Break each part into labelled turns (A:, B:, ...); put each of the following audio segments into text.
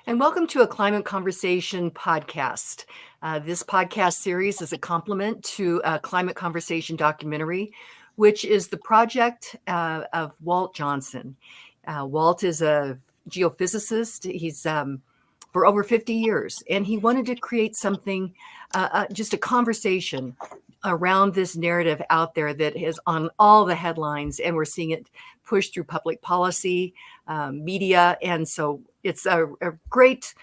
A: And welcome to a Climate Conversation podcast. This podcast series is a complement to a Climate Conversation documentary, which is the project of Walt Johnson. Walt is a geophysicist. He's for over 50 years, and he wanted to create something, just a conversation around this narrative out there that is on all the headlines, and we're seeing it pushed through public policy, media, and so it's a great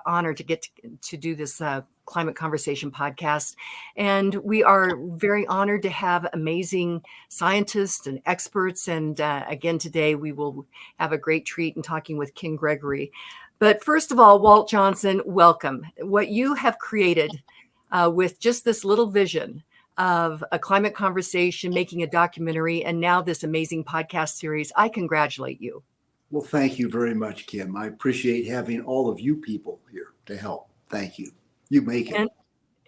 A: honor to get to do this Climate Conversation podcast. And we are very honored to have amazing scientists and experts. And again, today we will have a great treat in talking with Ken Gregory. But first of all, Walt Johnson, welcome. What you have created with just this little vision of a climate conversation, making a documentary, and now this amazing podcast series, I congratulate you.
B: Well, thank you very much, Kim. I appreciate having all of you people here to help. Thank you. You make it.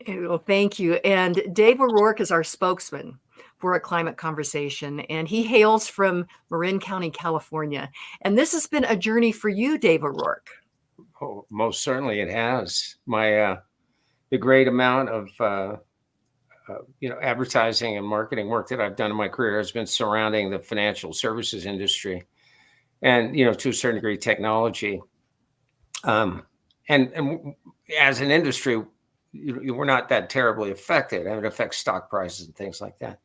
A: Well, thank you. And Dave O'Rourke is our spokesman for a climate conversation, and he hails from Marin County, California. And this has been a journey for you, Dave O'Rourke.
C: Oh, most certainly it has. The great amount of advertising and marketing work that I've done in my career has been surrounding the financial services industry, and to a certain degree, technology. And as an industry, we're not that terribly affected. It affects stock prices and things like that.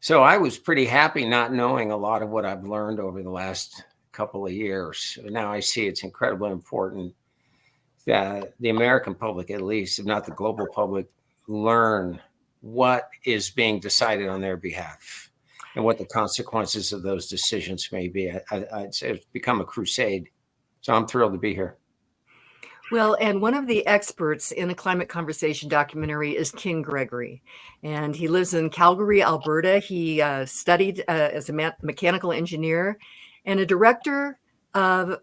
C: So I was pretty happy not knowing a lot of what I've learned over the last couple of years. Now I see it's incredibly important that the American public, at least, if not the global public, learn what is being decided on their behalf and what the consequences of those decisions may be. I'd say it's become a crusade. So I'm thrilled to be here.
A: Well, and one of the experts in the Climate Conversation documentary is Ken Gregory, and he lives in Calgary, Alberta. He studied as a mechanical engineer and a director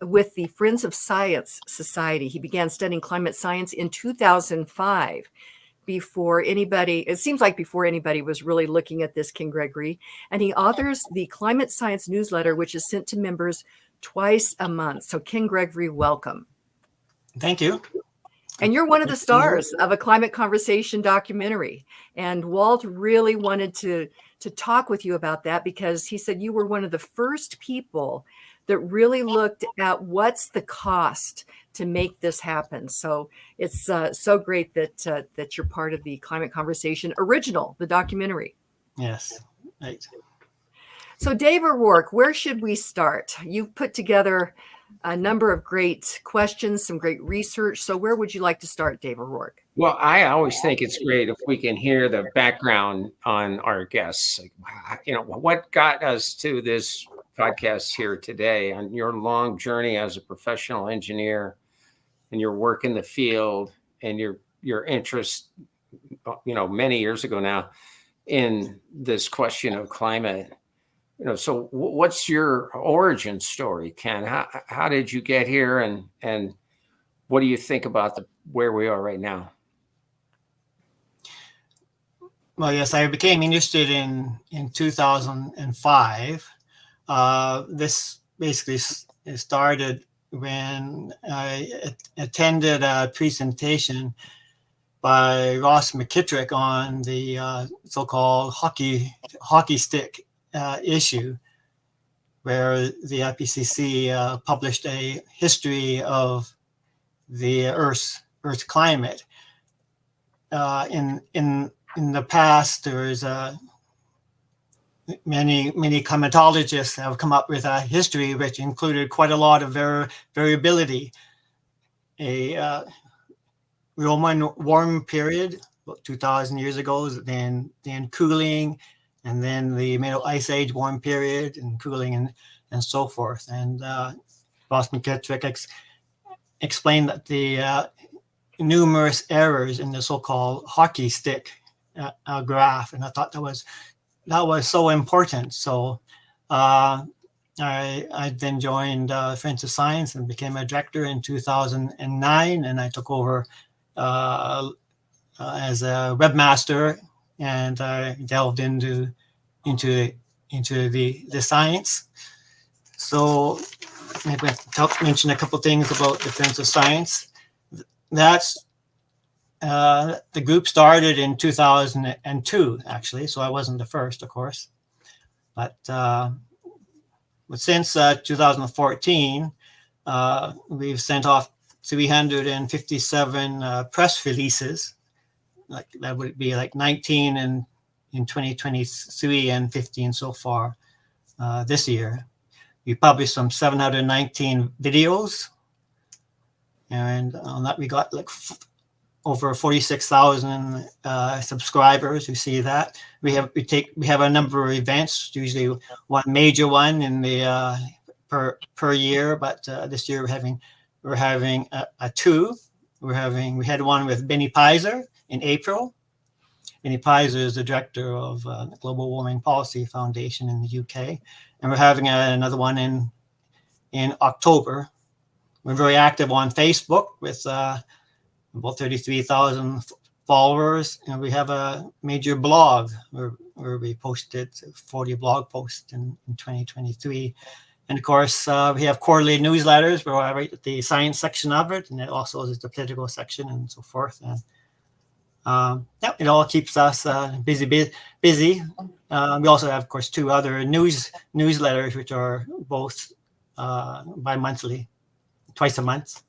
A: with the Friends of Science Society. He began studying climate science in 2005. Before anybody was really looking at this, Ken Gregory. And he authors the Climate Science newsletter, which is sent to members twice a month. So Ken Gregory, welcome.
D: Thank you.
A: And you're one of the stars of a Climate Conversation documentary. And Walt really wanted to talk with you about that because he said you were one of the first people that really looked at what's the cost to make this happen. So it's so great that you're part of the Climate Conversation original, the documentary.
D: Yes, right.
A: So Dave O'Rourke, where should we start? You've put together a number of great questions, some great research. So where would you like to start, Dave O'Rourke?
C: Well, I always think it's great if we can hear the background on our guests. What got us to this podcast here today on your long journey as a professional engineer and your work in the field and your interest, many years ago now in this question of climate. So what's your origin story, Ken? How did you get here, and what do you think about where we are right now?
D: Well, yes, I became interested in 2005. This basically started when I attended a presentation by Ross McKittrick on the so-called hockey stick issue, where the IPCC published a history of the Earth's climate. In the past, there's many climatologists have come up with a history which included quite a lot of variability. A Roman warm period, about 2,000 years ago, then cooling, and then the Middle Ice Age warm period and cooling and so forth. And Ross McKittrick explained that the numerous errors in the so-called hockey stick graph, and I thought that was so important. So I then joined Friends of Science and became a director in 2009, and I took over as a webmaster, and I delved into the science. So maybe mention a couple things about Defense of Science. That's the group started in 2002, actually, so I wasn't the first, of course. But since 2014, we've sent off 357 press releases. Like that would be like 19 in 2023 and 15 so far this year. We published some 719 videos, and on that we got like over 46,000 subscribers who see that. We have a number of events, usually one major one in the per year, but this year we're having a two. We had one with Benny Pizer in April. Benny Pizer is the director of the Global Warming Policy Foundation in the UK, and we're having another one in October. We're very active on Facebook with about 33,000 followers, and we have a major blog where we posted 40 blog posts in 2023. And of course, we have quarterly newsletters where I write the science section of it, and it also is the political section and so forth. And it all keeps us busy. We also have, of course, two other newsletters, which are both bi-monthly, twice a month.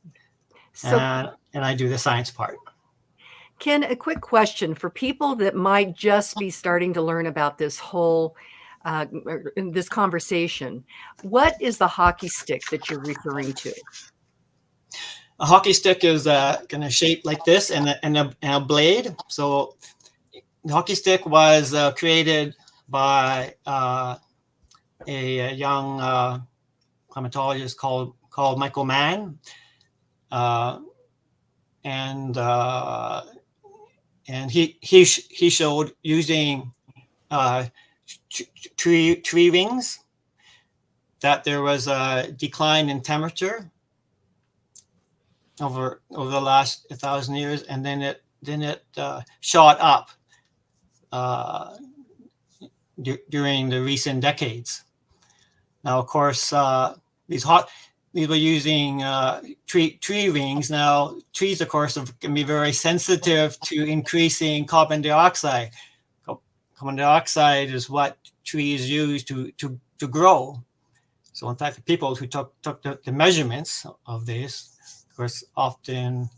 A: So,
D: And I do the science part.
A: Ken, a quick question for people that might just be starting to learn about this whole this conversation. What is the hockey stick that you're referring to?
D: A hockey stick is kind of shaped like this, and a blade. So the hockey stick was created by a young climatologist called Michael Mann, and he showed using tree rings that there was a decline in temperature over the last 1,000 years, and then it shot up during the recent decades. Now, of course, these were using tree rings. Now, trees, of course, can be very sensitive to increasing carbon dioxide. Carbon dioxide is what trees use to grow. So, in fact, the people who took the measurements of this, of course, often,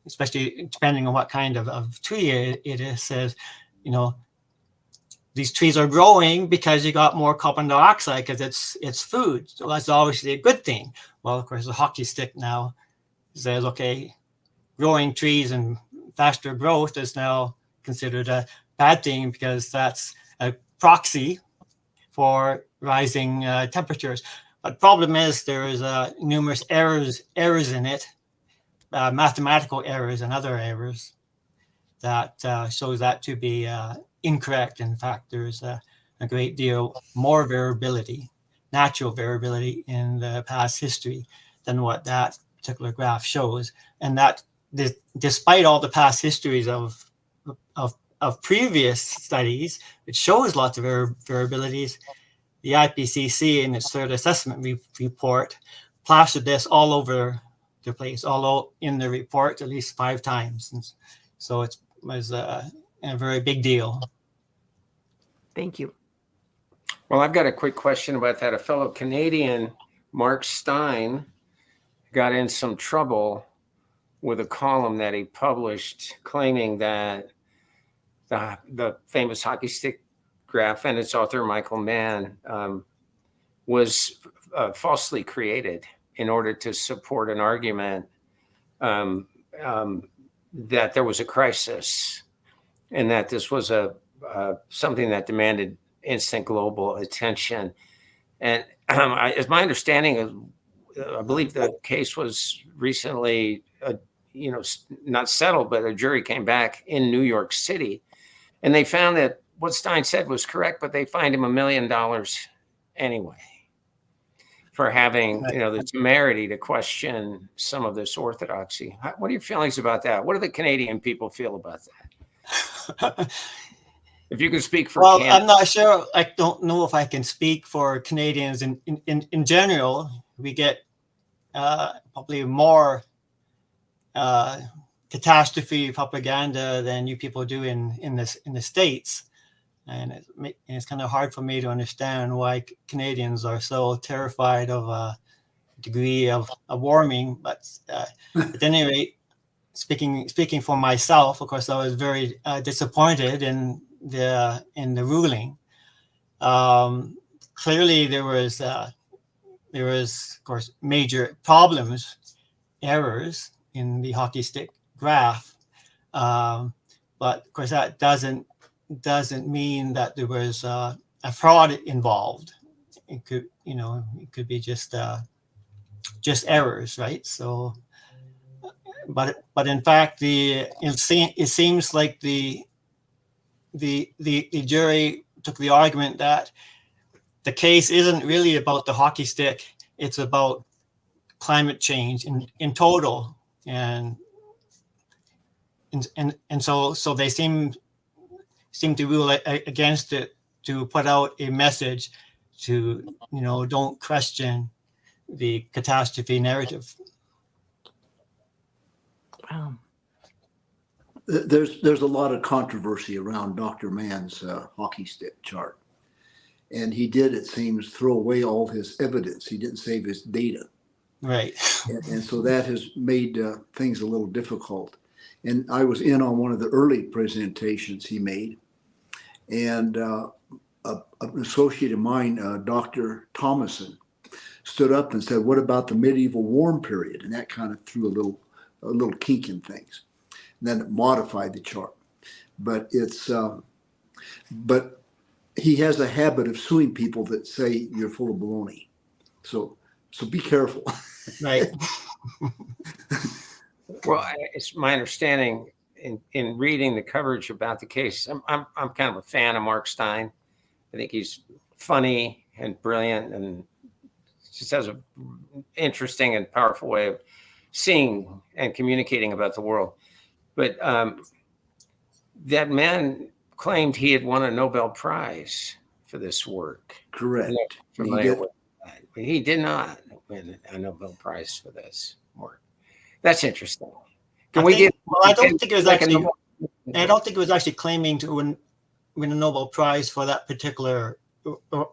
D: especially depending on what kind of tree it is, says, these trees are growing because you got more carbon dioxide because it's food. So that's obviously a good thing. Well, of course, the hockey stick now says, okay, growing trees and faster growth is now considered a bad thing because that's a proxy for rising temperatures. But the problem is there is numerous errors in it, mathematical errors and other errors that shows that to be incorrect. In fact, there's a great deal more variability, natural variability in the past history than what that particular graph shows. And that despite all the past histories of previous studies, which shows lots of variabilities, the IPCC in its third assessment report plastered this all over the place, all in the report at least 5 times. And so it was a very big deal.
A: Thank you.
C: Well, I've got a quick question about that. A fellow Canadian, Mark Stein, got in some trouble with a column that he published claiming that the famous hockey stick graph and its author, Michael Mann, was falsely created in order to support an argument that there was a crisis and that this was something that demanded instant global attention. And as my understanding, I believe the case was recently, not settled, but a jury came back in New York City, and they found that what Stein said was correct, but they fined him $1 million anyway for having, the temerity to question some of this orthodoxy. What are your feelings about that? What do the Canadian people feel about that? If you can speak for Canada.
D: I'm not sure. I don't know if I can speak for Canadians in general. we get probably more catastrophe propaganda than you people do in the States. And it's kind of hard for me to understand why Canadians are so terrified of a degree of warming. But at any rate, speaking for myself, of course, I was very disappointed in the ruling. Clearly, there was, of course, major problems, errors in the hockey stick graph, but of course that doesn't mean that there was a fraud involved. It could be just errors, right? So, but in fact, it seems like the jury took the argument that the case isn't really about the hockey stick; it's about climate change in total, and so they seem to rule against it, to put out a message to don't question the catastrophe narrative.
A: Wow.
B: There's a lot of controversy around Dr. Mann's hockey stick chart. And he did, it seems, throw away all his evidence. He didn't save his data.
D: Right.
B: And so that has made things a little difficult. And I was in on one of the early presentations he made. And an associate of mine, Dr. Thomason, stood up and said, "What about the medieval warm period?" And that kind of threw a little kink in things. And then it modified the chart. But but he has a habit of suing people that say you're full of baloney. So be careful.
D: Right.
C: Well, it's my understanding in reading the coverage about the case. I'm kind of a fan of Mark Stein. I think he's funny and brilliant, and just has an interesting and powerful way of seeing and communicating about the world. But that man claimed he had won a Nobel Prize for this work.
B: Correct.
C: He did not win a Nobel Prize for this work. That's interesting.
D: I don't think it was actually claiming to win a Nobel Prize for that particular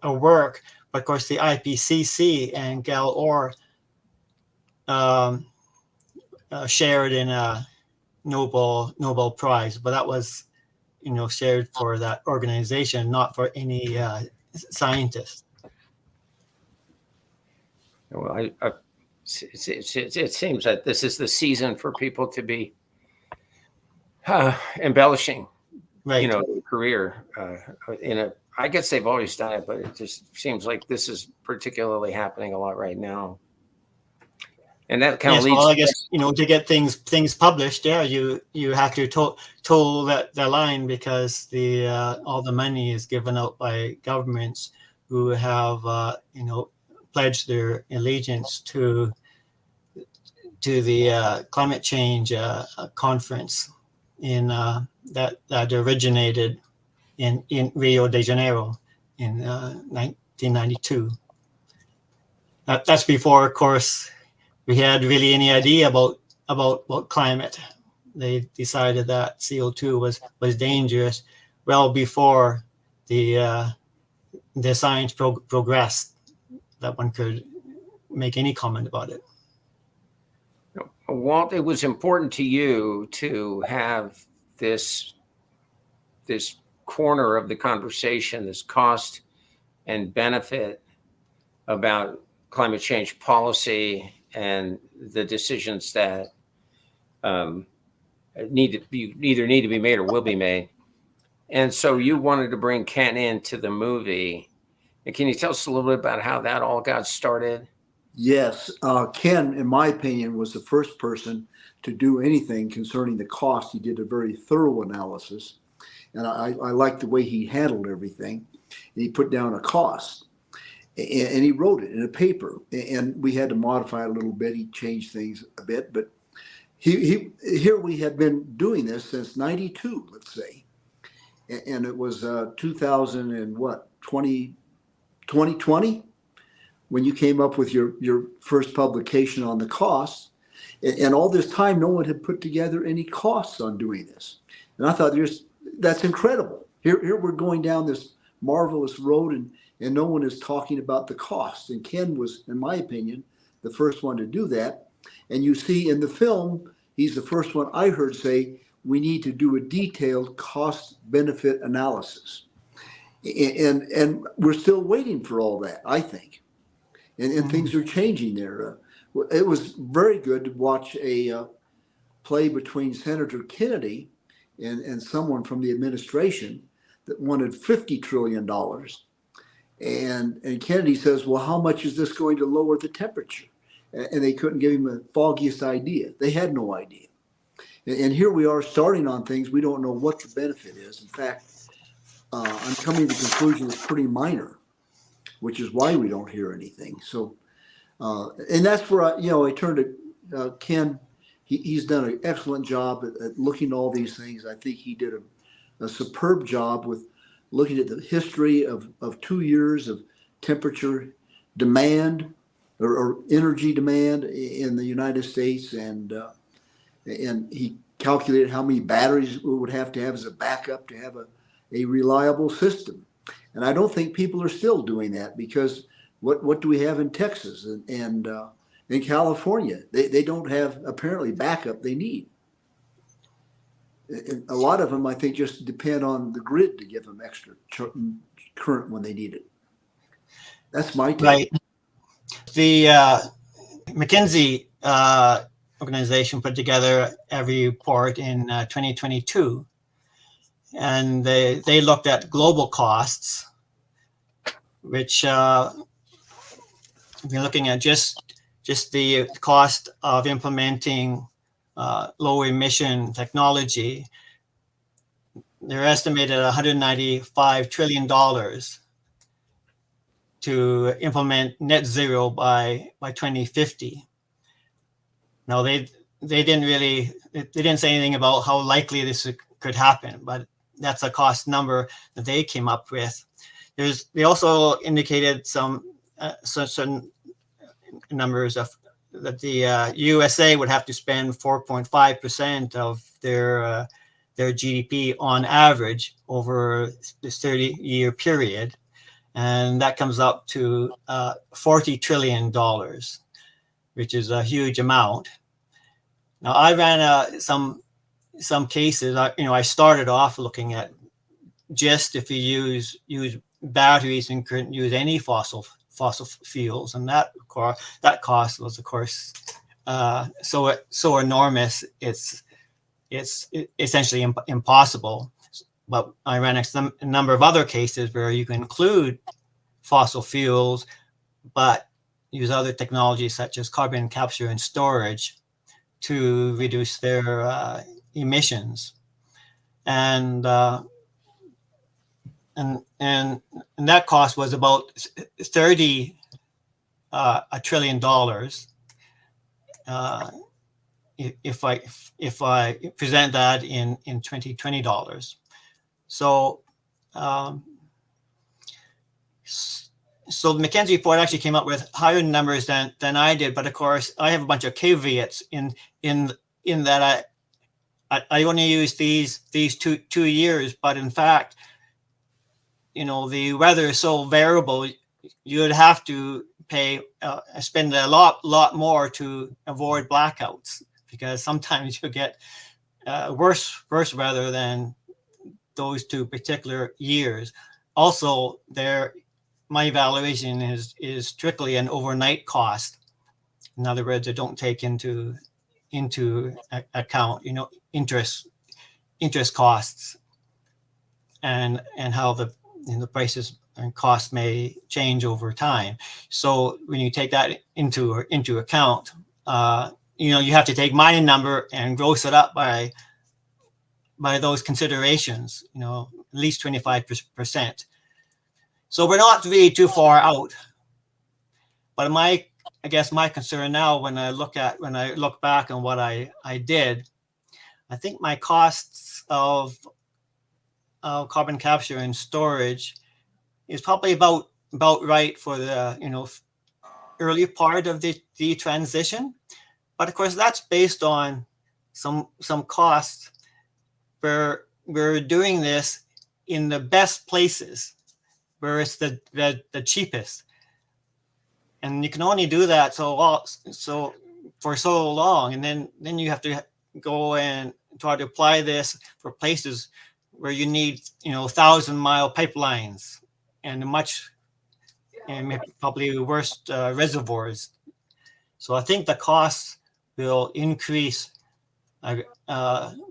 D: work. But of course, the IPCC and Gal Orr shared in a Nobel Prize, but that was shared for that organization, not for any scientist.
C: Well, it seems that this is the season for people to be embellishing,
D: right?
C: Their career I guess they've always done it, but it just seems like this is particularly happening a lot right now. And that kind of leads.
D: Well, I guess to get things published, you have to toe that line, because all the money is given out by governments who have pledged their allegiance to the climate change conference that originated in Rio de Janeiro in 1992. That's before, of course, we had really any idea about climate. They decided that CO2 was dangerous well before the science progressed, that one could make any comment about it.
C: Walt, it was important to you to have this corner of the conversation, this cost and benefit about climate change policy and the decisions that either need to be made or will be made. And so you wanted to bring Ken into the movie. And can you tell us a little bit about how that all got started?
B: Yes. Ken, in my opinion, was the first person to do anything concerning the cost. He did a very thorough analysis, and I liked the way he handled everything. He put down a cost, and he wrote it in a paper, and we had to modify it a little bit. He changed things a bit, but here we had been doing this since '92, let's say, and it was 2020. when you came up with your first publication on the costs. And all this time, no one had put together any costs on doing this. And I thought, that's incredible. Here we're going down this marvelous road, and no one is talking about the cost. And Ken was, in my opinion, the first one to do that. And you see in the film, he's the first one I heard say, we need to do a detailed cost benefit analysis. And we're still waiting for all that, I think. And things are changing there. It was very good to watch a play between Senator Kennedy and someone from the administration that wanted $50 trillion. And Kennedy says, well, how much is this going to lower the temperature? And they couldn't give him the foggiest idea. They had no idea. And here we are starting on things we don't know what the benefit is. In fact, I'm coming to the conclusion it's pretty minor, which is why we don't hear anything. So, and that's where I turn to Ken. He's done an excellent job at looking at all these things. I think he did a superb job with looking at the history of 2 years of temperature demand or energy demand in the United States, and he calculated how many batteries we would have to have as a backup to have a reliable system. And I don't think people are still doing that, because what do we have in Texas and in California? They don't have apparently backup they need. And a lot of them, I think, just depend on the grid to give them extra current when they need it. That's my take.
D: Right. The McKinsey organization put together a report in 2022, and they looked at global costs, which if you're looking at just the cost of implementing low emission technology, they're estimated at $195 trillion to implement net zero by 2050. Now they didn't say anything about how likely this could happen, but that's a cost number that they came up with. They also indicated some certain numbers of that the USA would have to spend 4.5% of their GDP on average over this 30-year period, and that comes up to $40 trillion, which is a huge amount. Now, I ran some cases. I started off looking at just if you use batteries and couldn't use any fossil fuels, and that cost was, of course, so enormous. It's essentially impossible. But I ran a number of other cases where you can include fossil fuels, but use other technologies such as carbon capture and storage to reduce their emissions, and that cost was about $30 trillion. If I present that in 2020 dollars. So so the McKinsey report actually came up with higher numbers than I did, but of course I have a bunch of caveats in that I only use these 2 years, but in fact, the weather is so variable, you'd have to spend a lot more to avoid blackouts, because sometimes you get worse weather than those 2 particular years. Also, my evaluation is strictly an overnight cost. In other words, I don't take into account interest costs and how the prices and costs may change over time. So when you take that into account, you have to take my number and gross it up by those considerations, at least 25%. So we're not really too far out. But I guess my concern now, when I look back on what I did, I think my costs of carbon capture and storage is probably about right for the early part of the transition. But of course, that's based on some costs. We're doing this in the best places where it's the cheapest, and you can only do that so for so long, and then you have to go and try to apply this for places where you need 1,000-mile pipelines and probably worse reservoirs. So I think the costs will increase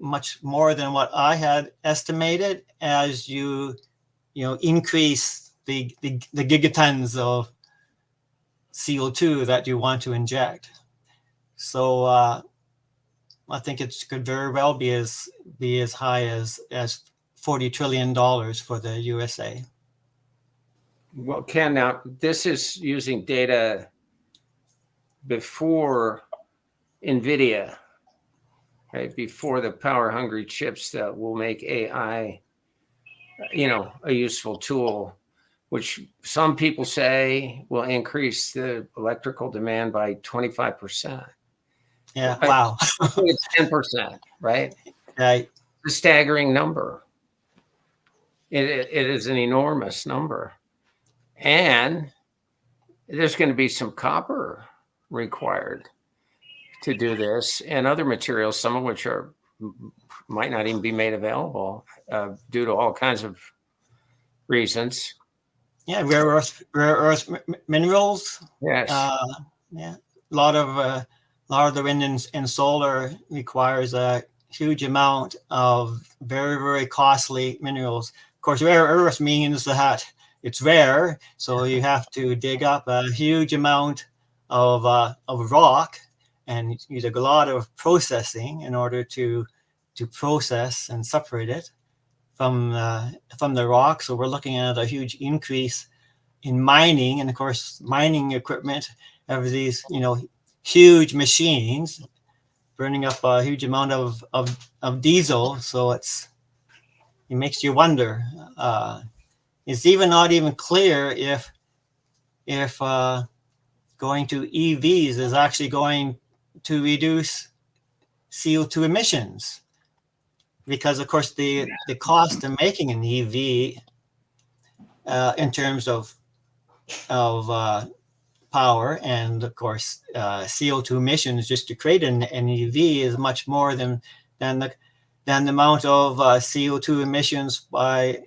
D: much more than what I had estimated as you increase the gigatons of CO2 that you want to inject. So I think it could very well be as high as $40 trillion for the USA.
C: Well, Ken, now this is using data before NVIDIA, right? Before the power-hungry chips that will make AI, a useful tool, which some people say will increase the electrical demand by 25%.
D: Yeah, wow.
C: 10%, right?
D: Right.
C: A staggering number. It is an enormous number. And there's going to be some copper required to do this, and other materials, some of which might not even be made available due to all kinds of reasons.
D: Yeah, rare earth minerals.
C: Yes.
D: Yeah, a lot of the wind and solar requires a huge amount of very, very costly minerals. Of course, rare earth means that it's rare, so you have to dig up a huge amount of rock and use a lot of processing in order to process and separate it from the rock. So we're looking at a huge increase in mining, and of course, mining equipment have these huge machines burning up a huge amount of diesel. So it makes you wonder. It's not even clear if going to EVs is actually going to reduce CO2 emissions, because of course the cost of making an EV in terms of power and of course CO2 emissions just to create an EV is much more than the amount of CO2 emissions by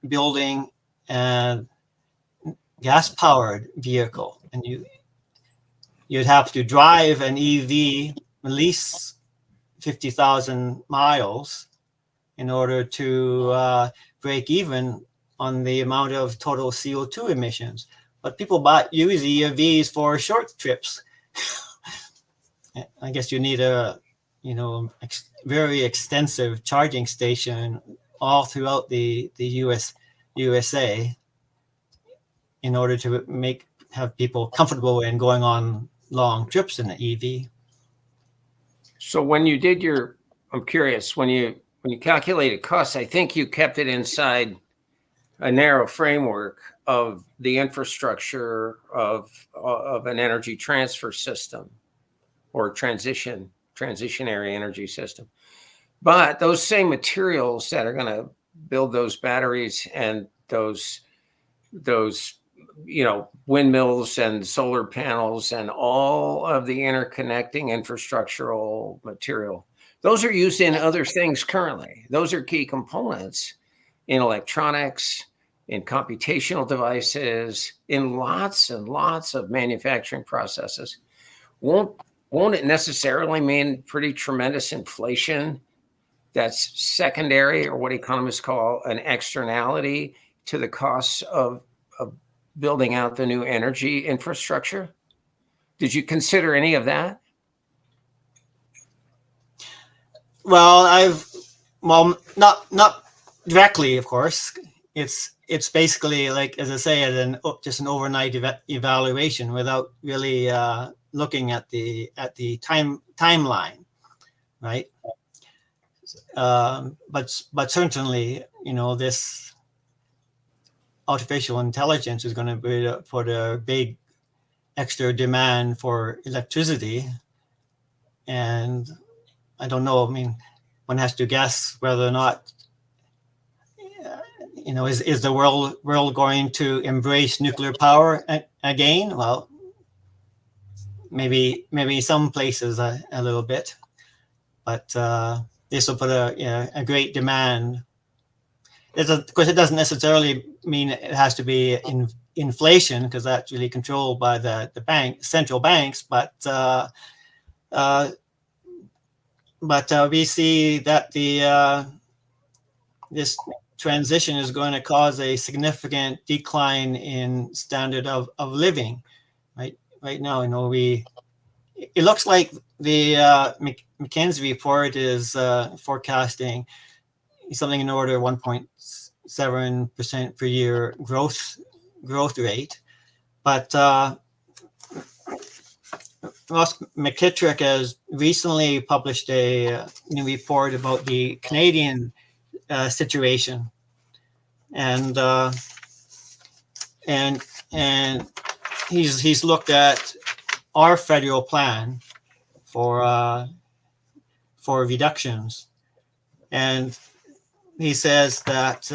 D: building a gas-powered vehicle. And you'd have to drive an EV at least 50,000 miles in order to break even on the amount of total CO2 emissions. But people use EVs for short trips. I guess you need a very extensive charging station all throughout the USA in order to have people comfortable in going on long trips in an EV.
C: So when you did I'm curious, when you calculated costs, I think you kept it inside a narrow framework of the infrastructure of an energy transfer system or transitionary energy system. But those same materials that are going to build those batteries and those windmills and solar panels and all of the interconnecting infrastructural material, those are used in other things currently. Those are key components in electronics, in computational devices, in lots and lots of manufacturing processes. Won't it necessarily mean pretty tremendous inflation that's secondary, or what economists call an externality, to the costs of building out the new energy infrastructure? Did you consider any of that?
D: Well, not directly, of course. It's basically, like, as I say, just an overnight evaluation without really looking at the timeline, right? But certainly, this artificial intelligence is going to put a big extra demand for electricity. And I don't know, I mean, one has to guess whether or not, is the world going to embrace nuclear power again? Well, maybe some places a little bit, but this will put a great demand. Of course, it doesn't necessarily mean it has to be in inflation, because that's really controlled by the central banks. But we see that this transition is going to cause a significant decline in standard of living. Right now, it looks like the McKinsey report is forecasting something in the order of 1.7% per year growth rate. But Ross McKittrick has recently published a new report about the Canadian situation, and he's looked at our federal plan for reductions, and he says that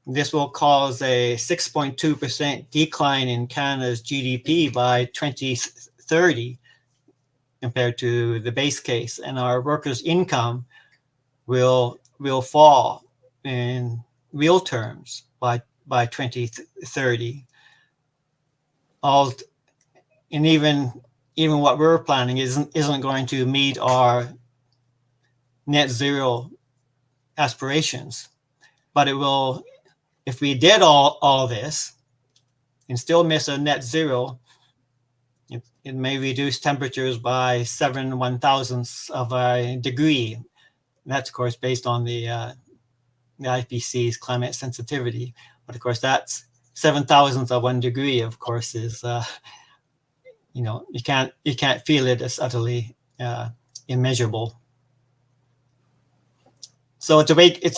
D: this will cause a 6.2% decline in Canada's GDP by 2030 compared to the base case, and our workers' income will fall in real terms by 2030. And even what we're planning isn't going to meet our net zero aspirations, but it will. If we did all this and still miss a net zero, it may reduce temperatures by 7/1000ths of a degree. And that's, of course, based on the IPCC's climate sensitivity. But of course, that's 7/1000ths of 1 degree. Of course, is you can't feel it. It's utterly immeasurable. So it's a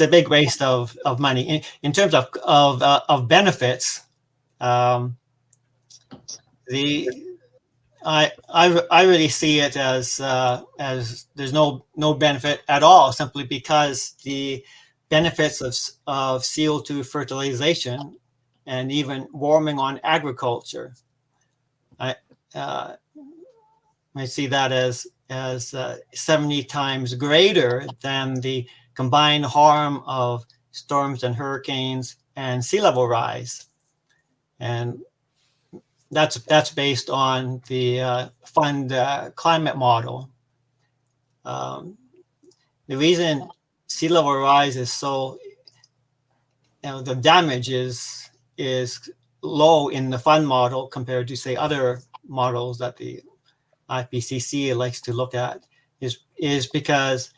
D: big waste of money in terms of benefits. I really see it as there's no benefit at all, simply because the benefits of CO2 fertilization and even warming on agriculture, I see that as 70 times greater than the combined harm of storms and hurricanes and sea level rise. And that's based on the fund climate model. The reason sea level rise is so, the damage is low in the fund model compared to, say, other models that the IPCC likes to look at, is because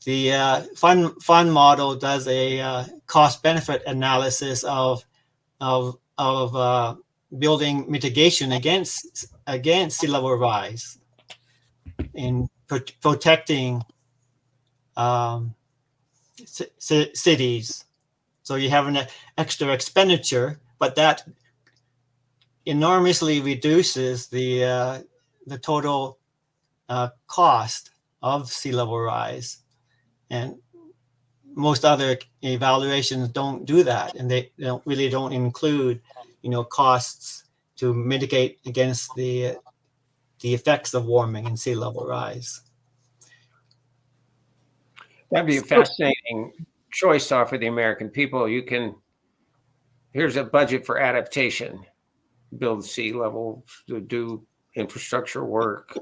D: the fund model does a cost benefit analysis of building mitigation against sea level rise in protecting cities. So you have an extra expenditure, but that enormously reduces the total cost of sea level rise. And most other evaluations don't do that, and they don't include costs to mitigate against the effects of warming and sea level rise.
C: That'd be a fascinating choice to offer the American people. Here's a budget for adaptation, build sea level, do infrastructure work,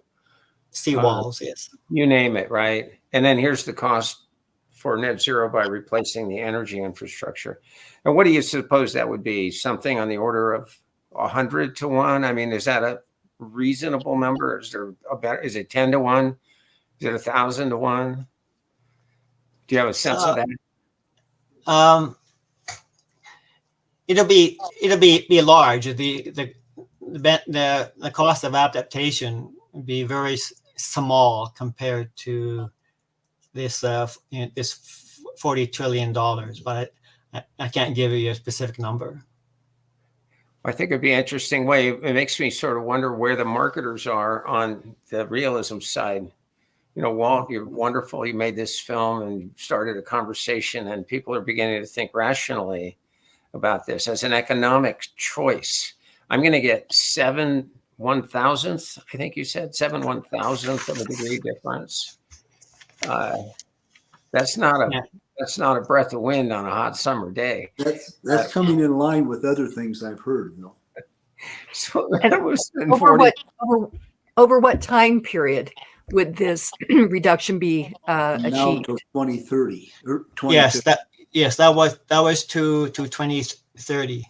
D: seawalls, yes,
C: you name it, right? And then here's the cost for net zero by replacing the energy infrastructure. And what do you suppose that would be? Something on the order of 100 to 1? I mean, is that a reasonable number? Is it 10 to 1? Is it 1,000 to 1? Do you have a sense of that?
D: It'll be large. The cost of adaptation would be very small compared to this $40 trillion, but I can't give you a specific number.
C: I think it'd be an interesting way. It makes me sort of wonder where the marketers are on the realism side. Walt, you're wonderful. You made this film and you started a conversation, and people are beginning to think rationally about this as an economic choice. I'm going to get 7/1000th, I think you said 7/1000th of a degree difference. That's not a
D: Yeah.
C: that's not a breath of wind on a hot summer day.
B: That's coming in line with other things I've heard.
C: So that was in
A: over what time period would this reduction be
B: Now
A: achieved?
B: to 2030 or 2050.
D: Yes, that was to 2030.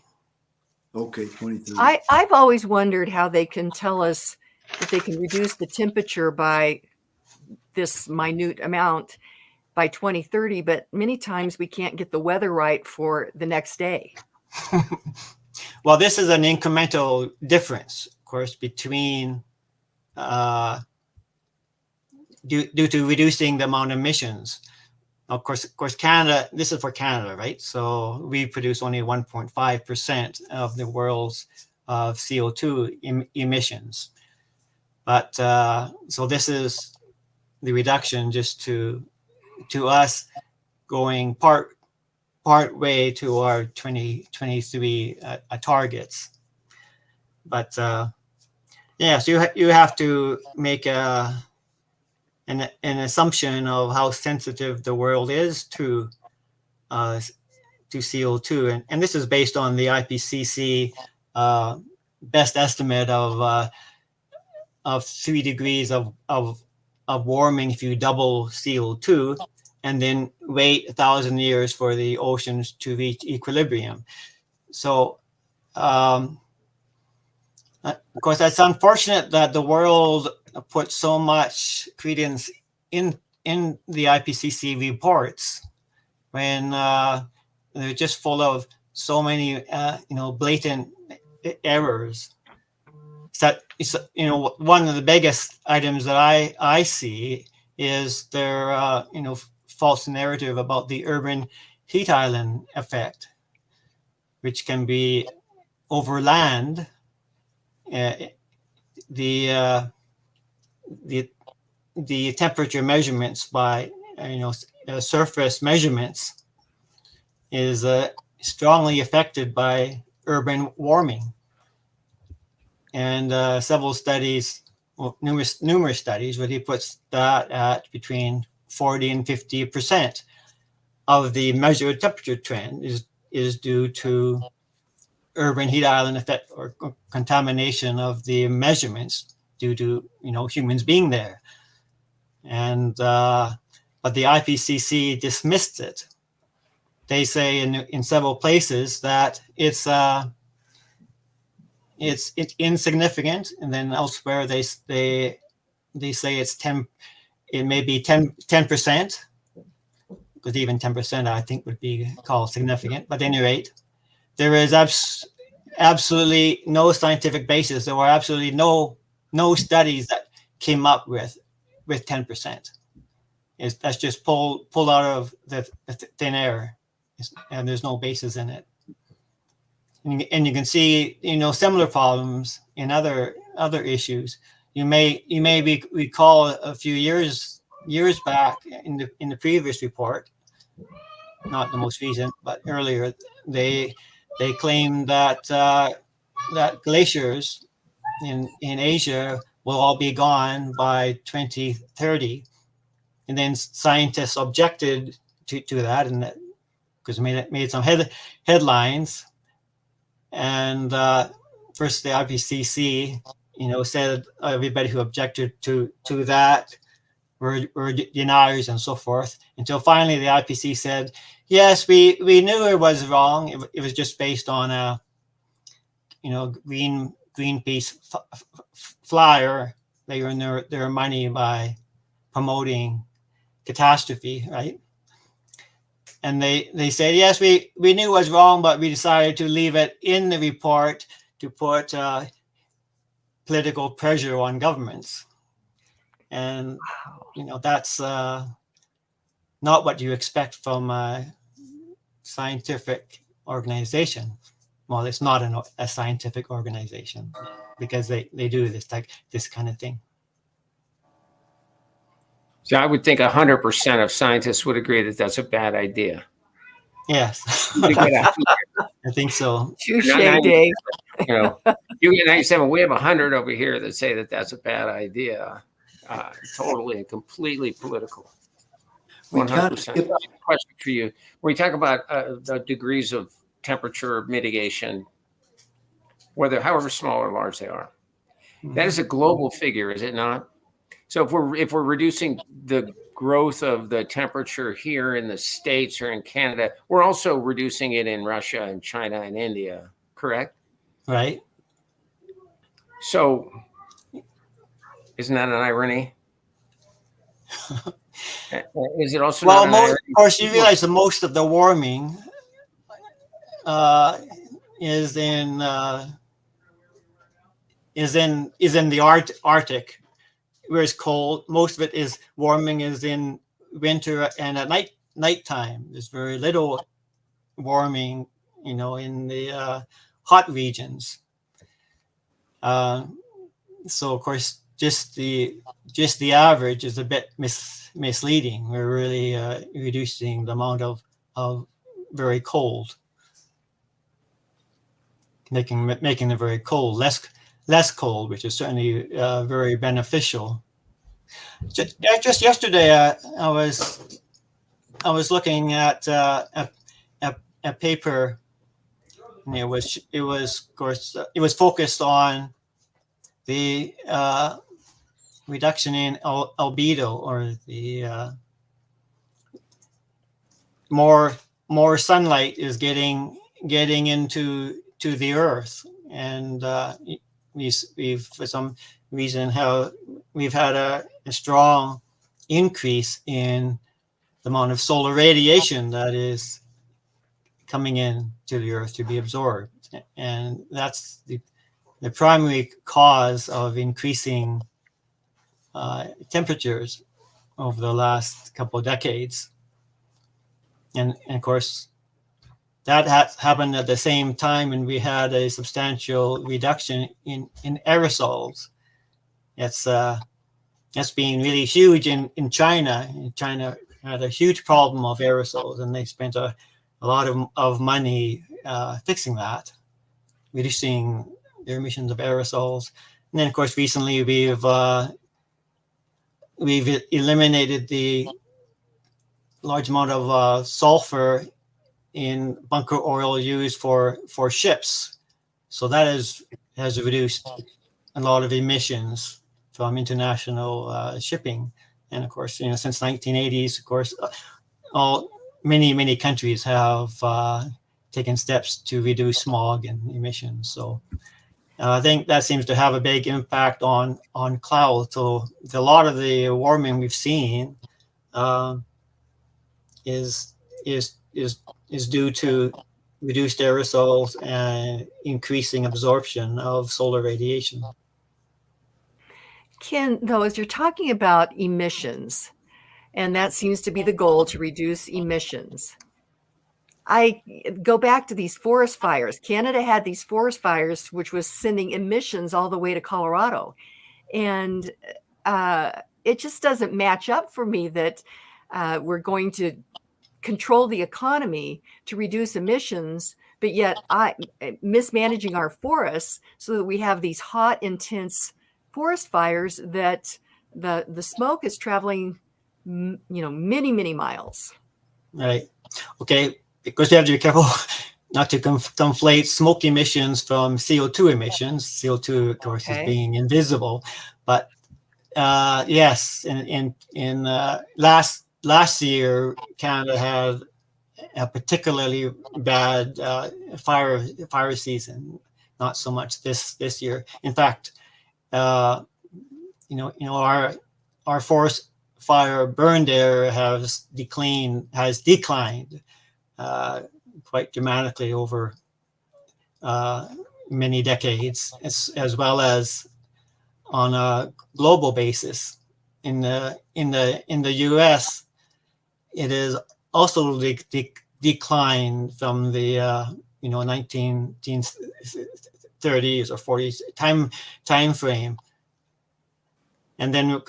B: Okay, 2030.
A: I've always wondered how they can tell us that they can reduce the temperature by this minute amount by 2030, but many times we can't get the weather right for the next day.
D: Well, this is an incremental difference, of course, between due to reducing the amount of emissions. Of course, Canada. This is for Canada, right? So we produce only 1.5% of the world's CO2 emissions. But so this is the reduction just to us going part way to our 2023 targets. But so you have to make an assumption of how sensitive the world is to CO2, and this is based on the IPCC best estimate of 3 degrees of warming if you double CO2, and then wait 1,000 years for the oceans to reach equilibrium. So, of course, that's unfortunate that the world put so much credence in the IPCC reports when they're just full of so many, blatant errors. So, one of the biggest items that I see is their, false narrative about the urban heat island effect, which can be over land. The temperature measurements by surface measurements is strongly affected by urban warming, and several studies, numerous studies, where he puts that at between 40 and 50% of the measured temperature trend is due to urban heat island effect or contamination of the measurements due to humans being there. And but the IPCC dismissed it. They say in several places that it's insignificant, and then elsewhere they say it's 10. It may be 10%, because even 10% I think would be called significant. But at any rate, there is absolutely no scientific basis. There were absolutely no studies that came up with 10%. That's just pulled out of the thin air, and there's no basis in it. And you can see similar problems in other issues. You may recall a few years back in the previous report, not the most recent, but earlier, they claimed that that glaciers in Asia will all be gone by 2030, and then scientists objected to that, and that because it made some headlines, and first the IPCC said everybody who objected to that were deniers and so forth, until finally the IPCC said, yes, we knew it was wrong. It was just based on a Greenpeace flyer. They earn their money by promoting catastrophe, right? And they said, yes, we knew it was wrong, but we decided to leave it in the report to put political pressure on governments. And that's not what you expect from a scientific organization. well, it's not a scientific organization because they do this kind of thing.
C: So I would think 100% of scientists would agree that that's a bad idea.
D: Yes,
C: You get
D: I think so.
A: Touche,
C: Not 90,
A: Dave.
C: you get 97. We have 100 over here that say that that's a bad idea. Totally and completely political.
B: We kind of
C: 100%.
B: skip,
C: Question for you: when you talk about the degrees of temperature mitigation, however small or large they are, that is a global figure, is it not? So if we're reducing the growth of the temperature here in the States or in Canada, we're also reducing it in Russia and China and India, correct?
D: Right.
C: So isn't that an irony? Is it also not an irony?
D: Of course, you realize that most of the warming is in the Arctic, where it's cold. Most of it is warming is in winter and at nighttime. There's very little warming, in the hot regions. So of course, just the average is a bit misleading. We're really reducing the amount of very cold, making it very cold, less cold, which is certainly very beneficial. Just yesterday, I was looking at a paper. And it was of course it was focused on the reduction in albedo, or the more sunlight is getting into the earth, and we've for some reason we've had a strong increase in the amount of solar radiation that is coming in to the earth to be absorbed, and that's the primary cause of increasing temperatures over the last couple of decades. And of course, that happened at the same time when we had a substantial reduction in aerosols. That's been really huge in China. China had a huge problem of aerosols, and they spent a lot of money fixing that, reducing their emissions of aerosols. And then, of course, recently we've eliminated the large amount of sulfur in bunker oil used for ships. So that has reduced a lot of emissions from international shipping. And of course, since 1980s, of course, many countries have taken steps to reduce smog and emissions. So I think that seems to have a big impact on clouds. So a lot of the warming we've seen is due to reduced aerosols and increasing absorption of solar radiation.
A: Ken, though, as you're talking about emissions, and that seems to be the goal, to reduce emissions, I go back to these forest fires. Canada had these forest fires, which was sending emissions all the way to Colorado. And it just doesn't match up for me that we're going to control the economy to reduce emissions, but yet mismanaging our forests so that we have these hot, intense forest fires that the smoke is traveling, many miles.
D: Right. Okay. Because you have to be careful not to conflate smoke emissions from CO2 emissions. CO2, of course, is being invisible. But yes, in last year, Canada had a particularly bad fire season. Not so much this year. In fact, our forest fire burned area has declined quite dramatically over many decades, as well as on a global basis. In the U.S., it is also declined from the 1930s or 40s time frame. And then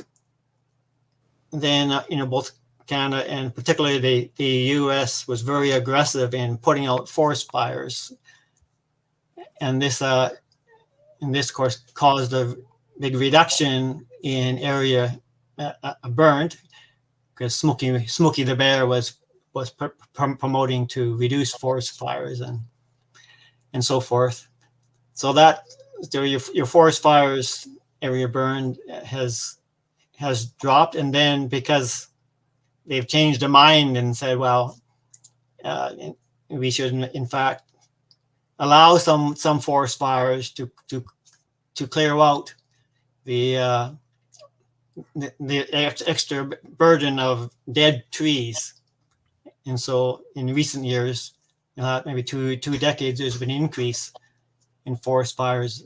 D: both Canada and particularly the U.S. was very aggressive in putting out forest fires, and this of course caused a big reduction in area burned, because Smokey the Bear was promoting to reduce forest fires and so forth. So that your forest fires area burned has dropped, and then because they've changed their mind and said, well, we should in fact allow some forest fires to clear out the extra burden of dead trees. And so in recent years, maybe two decades, there's been an increase in forest fires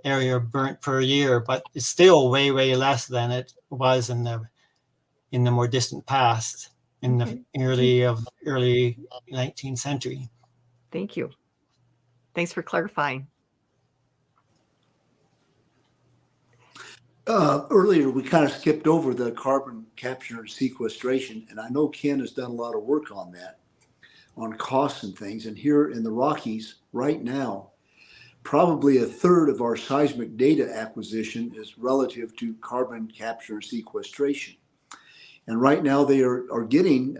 D: area burnt per year, but it's still way less than it was in the more distant past, in the early 19th century.
A: Thank you. Thanks for clarifying.
B: Earlier, we kind of skipped over the carbon capture and sequestration, and I know Ken has done a lot of work on that, on costs and things. And here in the Rockies right now, probably a third of our seismic data acquisition is relative to carbon capture and sequestration. And right now they are getting,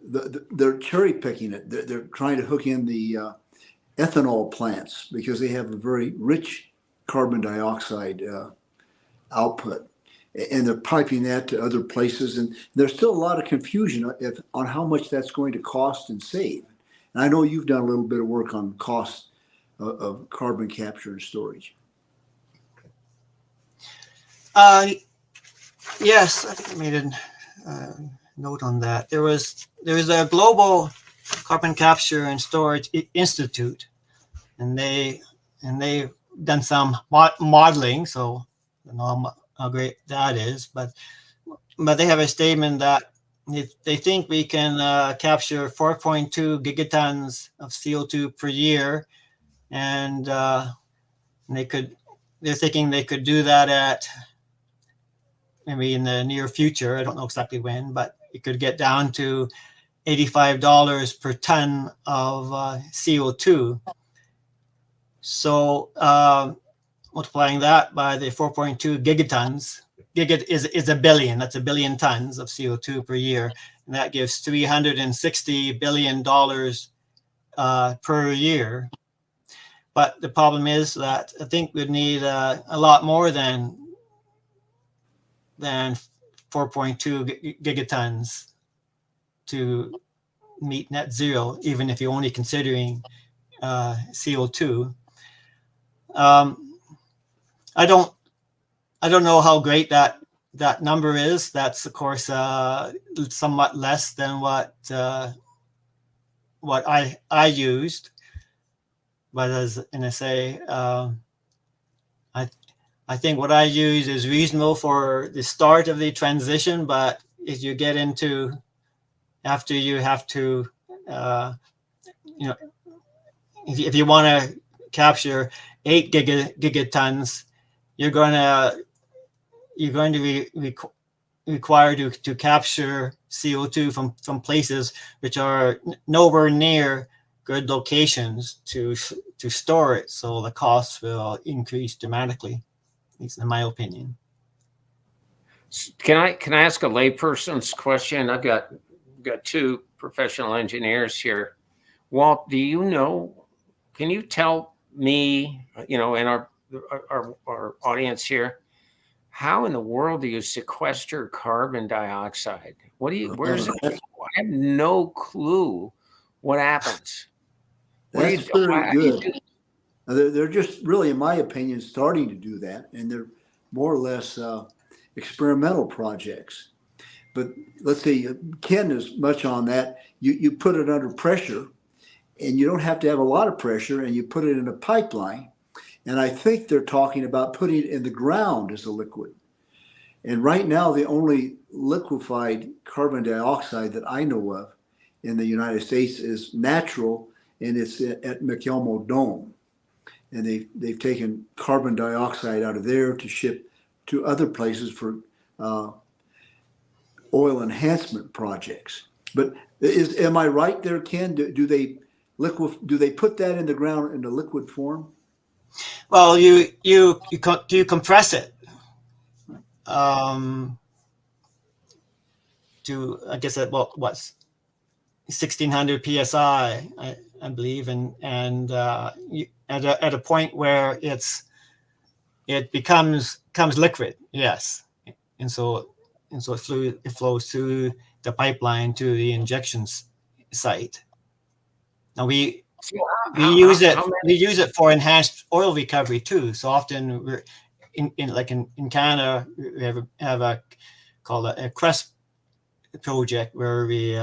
B: they're cherry picking it. They're trying to hook in the ethanol plants because they have a very rich carbon dioxide output, and they're piping that to other places. And there's still a lot of confusion on how much that's going to cost and save. And I know you've done a little bit of work on costs of carbon capture and storage.
D: Yes, I think I made a note on that. There was a global carbon capture and storage institute, and they've done some modeling. So I don't know how great that is, but they have a statement that they think we can capture 4.2 gigatons of CO2 per year, and they're thinking they could do that at maybe in the near future. I don't know exactly when, but it could get down to $85 per ton of CO2. So multiplying that by the 4.2 gigatons, is a billion. That's a billion tons of CO2 per year, and that gives $360 billion per year. But the problem is that I think we'd need a lot more than 4.2 gigatons to meet net zero, even if you're only considering CO2. I don't know how great that number is. That's of course somewhat less than what I used. But I think what I use is reasonable for the start of the transition. But if you get into after you have to, if you want to capture 8 gigatons, you're going to be required to capture CO2 from places which are nowhere near good locations to store it. So the costs will increase dramatically, at least in my opinion.
C: Can I ask a layperson's question? I've got two professional engineers here. Walt, do you know? Can you tell me, and our audience here, how in the world do you sequester carbon dioxide? Where's it? I have no clue what happens.
B: That's very good. They're just really, in my opinion, starting to do that, and they're more or less experimental projects. But let's see, Ken is much on that. You put it under pressure, and you don't have to have a lot of pressure, and you put it in a pipeline. And I think they're talking about putting it in the ground as a liquid. And right now, the only liquefied carbon dioxide that I know of in the United States is natural, and it's at McElmo Dome. And they've taken carbon dioxide out of there to ship to other places for oil enhancement projects. But am I right there, Ken? Do they put that in the ground in the liquid form?
D: Well, you compress it to, I guess, at what's 1600 psi, I believe, and at a point where it becomes liquid, yes, and so it flows through the pipeline to the injection site. Now we use it for enhanced oil recovery too. So often we're in Canada, we have a called a CREST project where we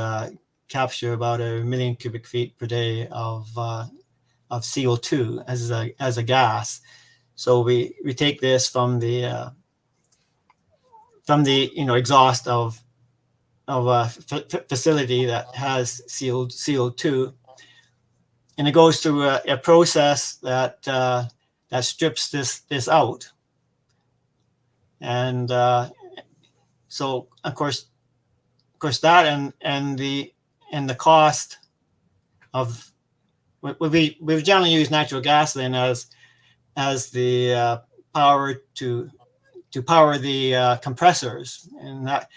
D: capture about 1 million cubic feet per day of CO2 as a gas. So we take this from the exhaust of a facility that has CO2, and it goes through a process that strips this out, and so of course that and the cost of we generally use natural gas then as the power to power the compressors, and that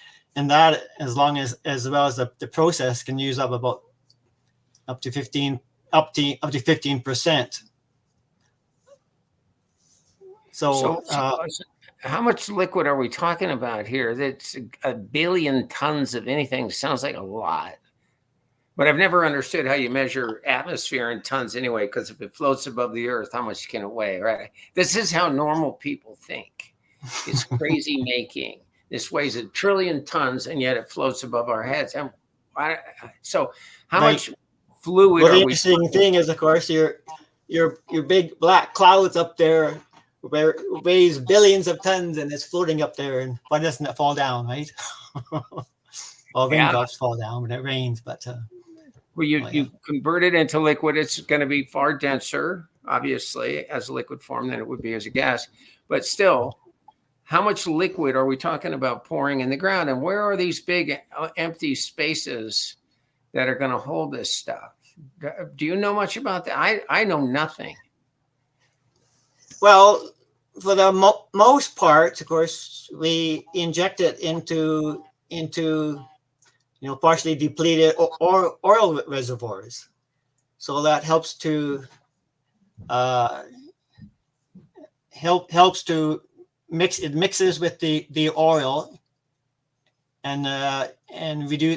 D: as well as the process can use up to 15%. So
C: how much liquid are we talking about here? That's 1 billion tons of anything. Sounds like a lot, but I've never understood how you measure atmosphere in tons anyway, because if it floats above the earth, how much can it weigh, right? This is how normal people think. It's crazy making. This weighs 1 trillion tons, and yet it floats above our heads. So how much fluid
D: well,
C: are
D: the
C: we?
D: interesting thing is, of course, your big black clouds up there where it weighs billions of tons and it's floating up there, and why doesn't it fall down, right? Well, raindrops fall down when it rains, but
C: well, you convert it into liquid, it's going to be far denser, obviously, as a liquid form than it would be as a gas. But still, how much liquid are we talking about pouring in the ground? And where are these big empty spaces that are going to hold this stuff? Do you know much about that? I know nothing.
D: Well, for the most part, of course, we inject it into partially depleted oil reservoirs, so that helps to mixes with the oil and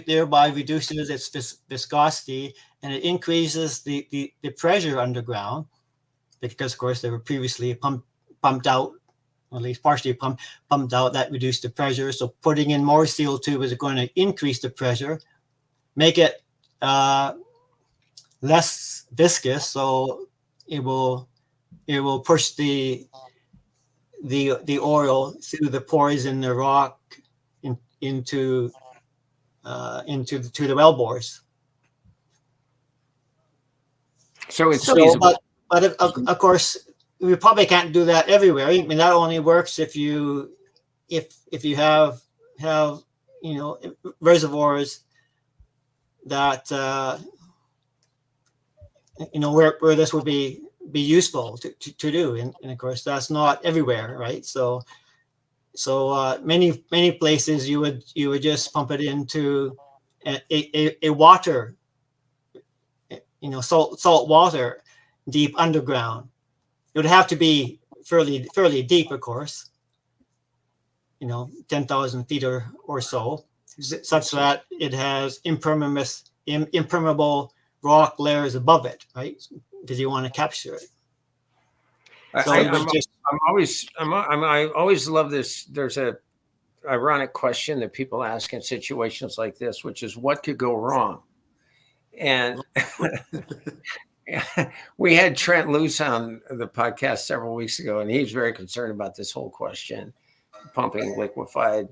D: thereby reduces its viscosity, and it increases the pressure underground, because of course they were previously pumped out, or at least partially pumped out. That reduced the pressure. So putting in more CO2 is going to increase the pressure, make it less viscous, so it will push the oil through the pores in the rock into the well bores.
C: So it's feasible.
D: But of course, we probably can't do that everywhere. I mean, that only works if you have reservoirs that where this would be useful to do, and of course that's not everywhere, right? So many places you would just pump it into a water, salt water deep underground. It would have to be fairly deep, of course, 10,000 feet or so, such that it has impermeable rock layers above it, right? Because you want to capture it. So
C: I always love this. There's a ironic question that people ask in situations like this, which is, what could go wrong? And we had Trent Luce on the podcast several weeks ago, and he's very concerned about this whole question, pumping liquefied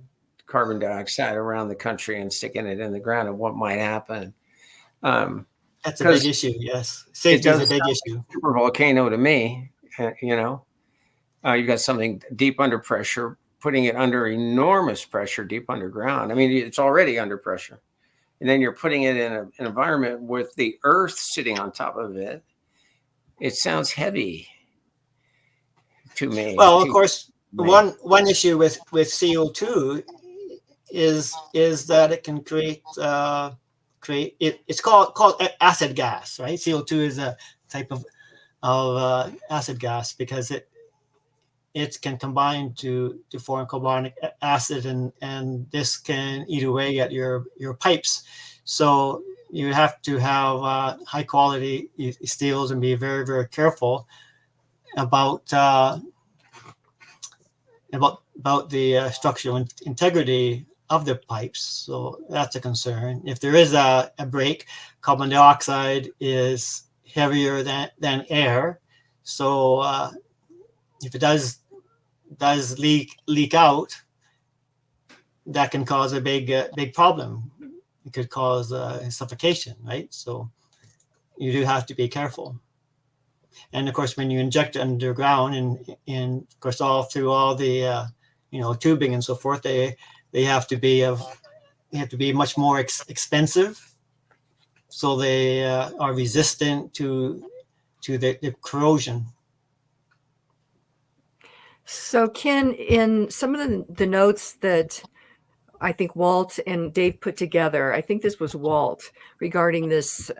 C: carbon dioxide around the country and sticking it in the ground and what might happen.
D: That's a big
C: 'cause
D: issue. Yes,
C: it
D: safety is
C: does
D: a big
C: sound
D: issue.
C: like a super volcano to me. You got something deep under pressure, putting it under enormous pressure deep underground. I mean, it's already under pressure. And then you're putting it in an environment with the earth sitting on top of it. It sounds heavy to me.
D: Well, of course, one issue with CO2 is that it can create it's called acid gas, right? CO2 is a type of acid gas because it can combine to form carbonic acid, and this can eat away at your pipes. So you have to have high quality steels and be very, very careful about the structural integrity of the pipes. So that's a concern. If there is a break, carbon dioxide is heavier than air. So if it does leak out, that can cause a big problem. It could cause suffocation, right? So you do have to be careful. And of course, when you inject underground, and of course, all through all the tubing and so forth, they have to be much more expensive, so they are resistant to the corrosion.
A: So, Ken, in some of the notes that I think Walt and Dave put together, I think this was Walt, regarding this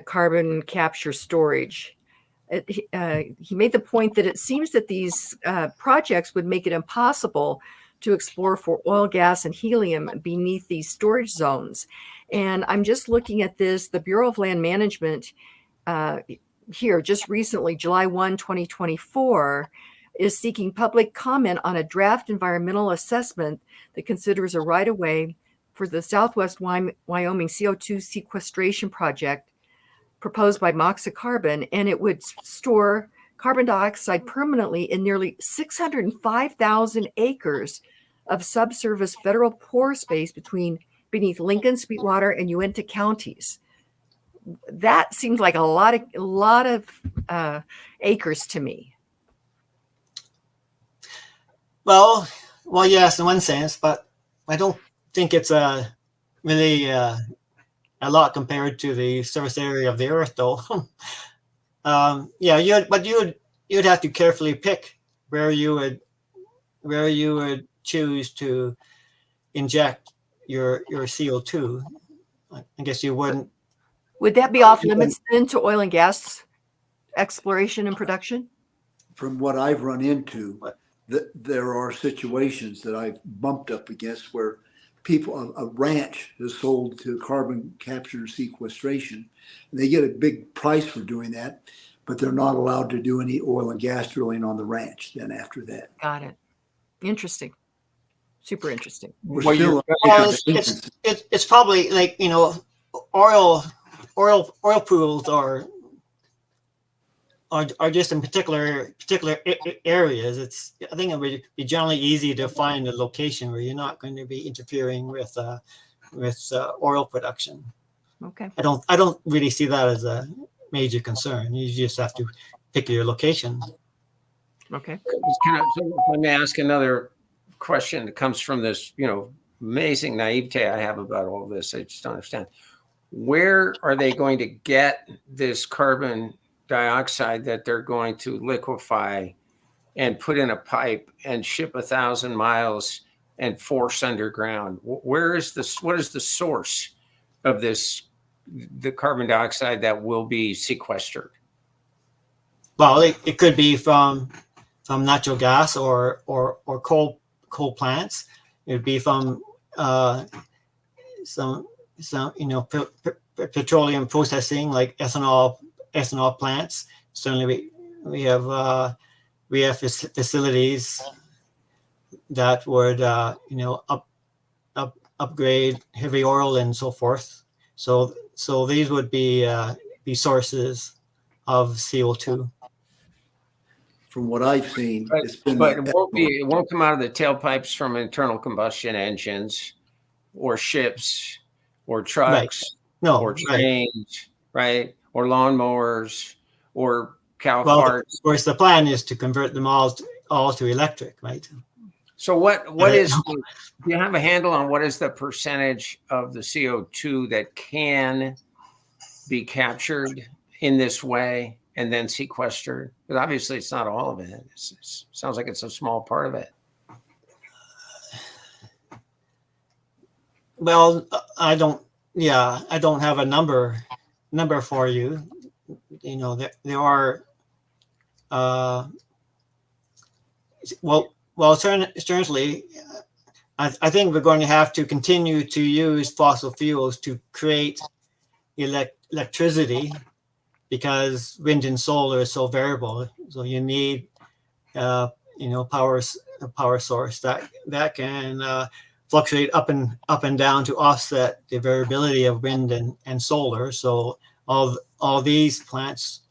A: carbon capture storage. He made the point that it seems that these projects would make it impossible to explore for oil, gas, and helium beneath these storage zones. And I'm just looking at this. The Bureau of Land Management here just recently, July 1, 2024, is seeking public comment on a draft environmental assessment that considers a right-of-way for the Southwest Wyoming CO2 sequestration project proposed by Moxa Carbon, and it would store carbon dioxide permanently in nearly 605,000 acres of subsurface federal pore space beneath Lincoln, Sweetwater, and Uintah counties. That seems like a lot of acres to me.
D: Well, yes, in one sense, but I don't think it's really a lot compared to the surface area of the Earth, though. You'd have to carefully pick where you would choose to inject your CO2. I guess you wouldn't.
A: Would that be off limits then to oil and gas exploration and production?
B: From what I've run into, there are situations that I've bumped up against where a ranch is sold to carbon capture and sequestration, and they get a big price for doing that, but they're not allowed to do any oil and gas drilling on the ranch then after that.
A: Got it. Interesting. Super interesting.
D: It's probably like, oil pools are just in particular areas. I think it would be generally easy to find a location where you're not going to be interfering with oil production.
A: Okay.
D: I don't really see that as a major concern. You just have to pick your location.
A: Okay.
C: Let me ask another question that comes from this, amazing naivete I have about all this. I just don't understand. Where are they going to get this carbon dioxide that they're going to liquefy and put in a pipe and ship 1,000 miles and force underground? What is the source of the carbon dioxide that will be sequestered?
D: Well, it could be from natural gas or coal plants. It would be from some petroleum processing, like ethanol plants. Certainly we have facilities that would upgrade heavy oil and so forth. So these would be sources of CO2.
B: From what I've seen, it's been.
C: But it won't come out of the tailpipes from internal combustion engines or ships or trucks.
D: No,
C: or
D: right.
C: trains, right? Or lawnmowers or cow
D: Well,
C: farts.
D: of course, the plan is to convert them all to electric, right?
C: So what is, do you have a handle on what is the percentage of the CO2 that can be captured in this way and then sequestered? Because obviously it not all of it. It sounds like it's a small part of it.
D: Well, I don't have a number for you. You know, there are, certainly, I think we're going to have to continue to use fossil fuels to create electricity, because wind and solar is so variable. So you need, a power source that can fluctuate up and down to offset the variability of wind and solar. So all these plants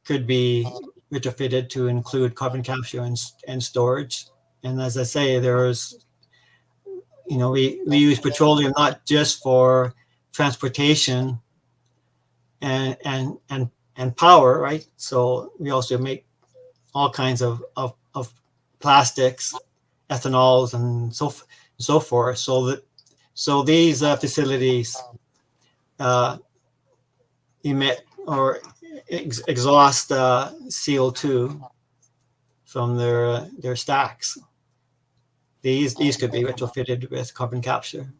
D: could be retrofitted to include carbon capture and storage. And as I say, we use petroleum not just for transportation and power, right? So we also make all kinds of plastics, ethanols, and so forth. So these facilities emit or exhaust CO2 from their stacks. These could be retrofitted with carbon capture,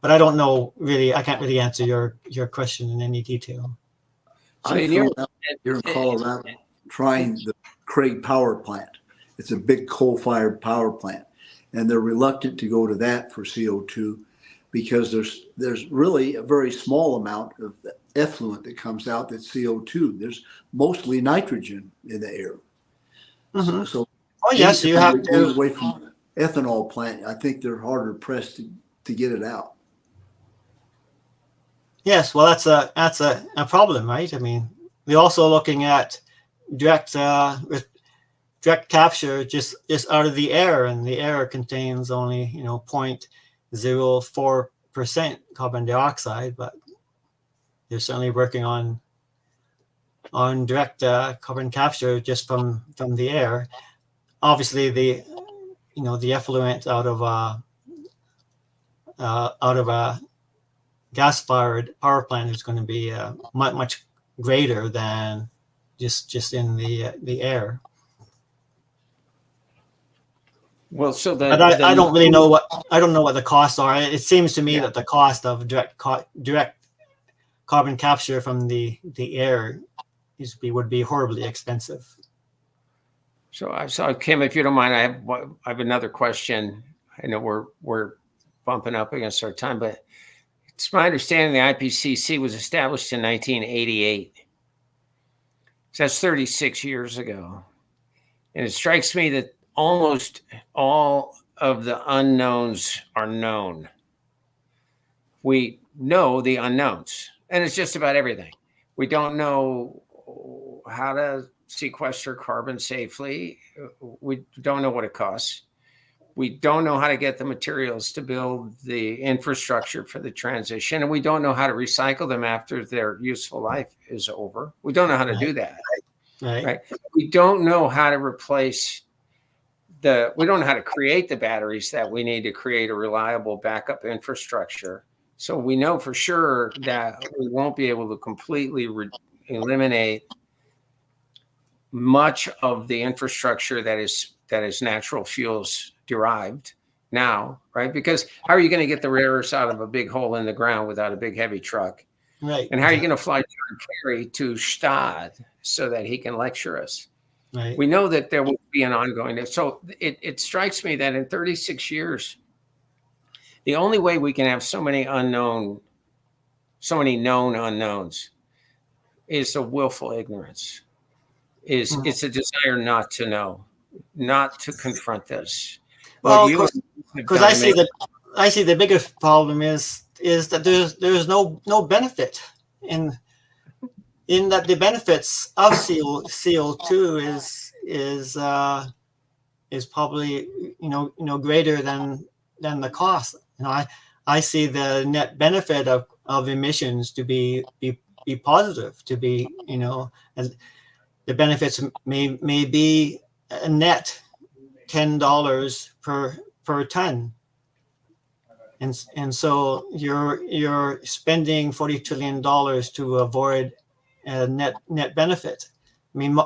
D: but I don't know really. I can't really answer your question in any detail.
C: So
B: I flew out here in Colorado trying the Craig power plant. It's a big coal-fired power plant, and they're reluctant to go to that for CO2 because there's really a very small amount of the effluent that comes out that's CO2. There's mostly nitrogen in the air.
D: Mm-hmm.
B: So
D: oh yes, you have to
B: away from ethanol plant. I think they're harder pressed to get it out.
D: Yes, well, that's a problem, right? I mean, we're also looking at direct capture just out of the air, and the air contains only 0.04% carbon dioxide, but they're certainly working on direct carbon capture just from the air. Obviously, the effluent out of a gas-fired power plant is going to be much greater than just in the air.
C: Well, so
D: But I don't really know what the costs are. It seems to me that the cost of direct carbon capture from the air would be horribly expensive.
C: So Kim, if you don't mind, I have another question. I know we're bumping up against our time, but it's my understanding the IPCC was established in 1988. So that's 36 years ago. And it strikes me that almost all of the unknowns are known. We know the unknowns, and it's just about everything. We don't know how to sequester carbon safely. We don't know what it costs. We don't know how to get the materials to build the infrastructure for the transition, and we don't know how to recycle them after their useful life is over. We don't know how to do that. Right? We don't know how to replace we don't know how to create the batteries that we need to create a reliable backup infrastructure. So we know for sure that we won't be able to completely eliminate much of the infrastructure that is natural fuels derived now, right? Because how are you going to get the rare earths out of a big hole in the ground without a big heavy truck?
D: Right.
C: And how are you going to fly John Kerry to Stade so that he can lecture us?
D: Right.
C: We know that there will be an ongoing. So it strikes me that in 36 years, the only way we can have so many known unknowns is a willful ignorance. It's a desire not to know, not to confront this.
D: Well, because I see the biggest problem is that there's no benefit in that the benefits of CO2 is probably greater than the cost. I see the net benefit of emissions to be positive, to be, and the benefits may be a net $10 per ton. And so you're spending $40 trillion to avoid a net benefit. I mean,